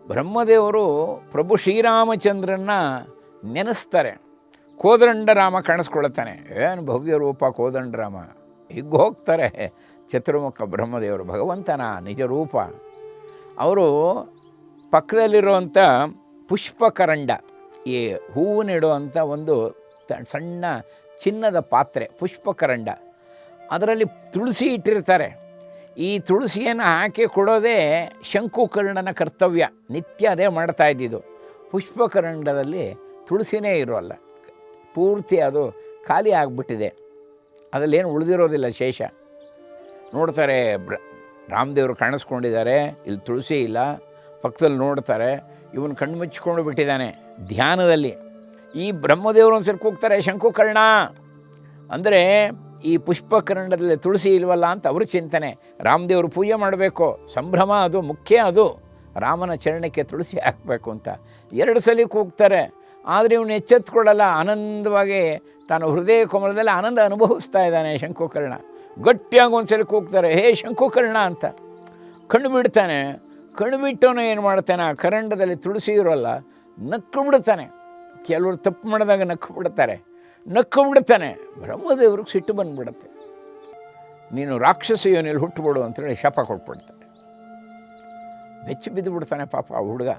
ಬ್ರಹ್ಮದೇವರು ಪ್ರಭು ಶ್ರೀರಾಮಚಂದ್ರನ್ನ ನೆನೆಸ್ತಾರೆ. ಕೋದಂಡರಾಮ ಕಾಣಿಸ್ಕೊಳ್ತಾನೆ. ಏನು ಭವ್ಯ ರೂಪ ಕೋದಂಡರಾಮ. ಹಿಗ್గు ಹೋಗ್ತಾರೆ ಚತುರ್ಮುಖ ಬ್ರಹ್ಮದೇವರು, ಭಗವಂತನ ನಿಜ ರೂಪ. ಅವರು ಪಕ್ಕದಲ್ಲಿರುವಂಥ ಪುಷ್ಪಕರಂಡ, ಈ ಹೂವಿನಿಡುವಂಥ ಒಂದು ಸಣ್ಣ ಚಿನ್ನದ ಪಾತ್ರೆ ಪುಷ್ಪಕರಂಡ, ಅದರಲ್ಲಿ ತುಳಸಿ ಇಟ್ಟಿರ್ತಾರೆ. ಈ ತುಳಸಿಯನ್ನು ಹಾಕಿ ಕೊಡೋದೇ ಶಂಕುಕರ್ಣನ ಕರ್ತವ್ಯ. ನಿತ್ಯ ಅದೇ ಮಾಡ್ತಾ ಇದ್ದಿದ್ದು. ಪುಷ್ಪಕರಂಡದಲ್ಲಿ ತುಳಸಿನೇ ಇರೋಲ್ಲ, ಪೂರ್ತಿ ಅದು ಖಾಲಿ ಆಗಿಬಿಟ್ಟಿದೆ, ಅದರಲ್ಲೇನು ಉಳಿದಿರೋದಿಲ್ಲ ಶೇಷ. ನೋಡ್ತಾರೆ ರಾಮದೇವರು ಕಾಣಿಸ್ಕೊಂಡಿದ್ದಾರೆ, ಇಲ್ಲಿ ತುಳಸಿ ಇಲ್ಲ. ಪಕ್ಕದಲ್ಲಿ ನೋಡ್ತಾರೆ, ಇವನು ಕಣ್ಣು ಮುಚ್ಕೊಂಡು ಬಿಟ್ಟಿದ್ದಾನೆ ಧ್ಯಾನದಲ್ಲಿ. ಈ ಬ್ರಹ್ಮದೇವರು ಒಂದ್ಸರಿ ಕೂಗ್ತಾರೆ, ಶಂಕುಕರ್ಣ ಅಂದರೆ ಈ ಪುಷ್ಪಕರಂಡದಲ್ಲಿ ತುಳಸಿ ಇಲ್ವಲ್ಲ ಅಂತ ಅವರು ಚಿಂತನೆ. ರಾಮದೇವರು ಪೂಜೆ ಮಾಡಬೇಕು, ಸಂಭ್ರಮ, ಅದು ಮುಖ್ಯ. ಅದು ರಾಮನ ಚರಣಕ್ಕೆ ತುಳಸಿ ಹಾಕಬೇಕು ಅಂತ 2 ಸಲ ಕೂಗ್ತಾರೆ. ಆದರೆ ಇವನು ಎಚ್ಚೆತ್ಕೊಳ್ಳಲ್ಲ. ಆನಂದವಾಗಿ ತಾನು ಹೃದಯ ಕೋಮಲದಲ್ಲಿ ಆನಂದ ಅನುಭವಿಸ್ತಾ ಇದ್ದಾನೆ ಶಂಕುಕರ್ಣ. ಗಟ್ಟಿಯಾಗಿ ಒಂದ್ಸಲಿ ಕೂಗ್ತಾರೆ, ಹೇ ಶಂಕುಕರ್ಣ ಅಂತ. ಕಣ್ಣು ಬಿಡ್ತಾನೆ. ಕಣ್ಣು ಬಿಟ್ಟವನು ಏನು ಮಾಡ್ತಾನೆ, ಆ ಕರಂಡದಲ್ಲಿ ತುಳಸಿ ಇರೋಲ್ಲ, ನಕ್ಕು ಬಿಡ್ತಾನೆ. ಕೆಲವರು ತಪ್ಪು ಮಾಡಿದಾಗ ನಕ್ಕು ಬಿಡ್ತಾರೆ. ನಕ್ಕು ಬಿಡ್ತಾನೆ. ಬ್ರಹ್ಮದೇವ್ರಿಗೆ ಸಿಟ್ಟು ಬಂದುಬಿಡುತ್ತೆ. ನೀನು ರಾಕ್ಷಸ ಯೋನಿಯಲ್ಲಿ ಹುಟ್ಟುಬಿಡು ಅಂತೇಳಿ ಶಾಪ ಕೊಟ್ಬಿಡ್ತಾನೆ. ಬೆಚ್ಚಿ ಬಿದ್ದು ಬಿಡ್ತಾನೆ ಪಾಪ ಆ ಹುಡುಗ.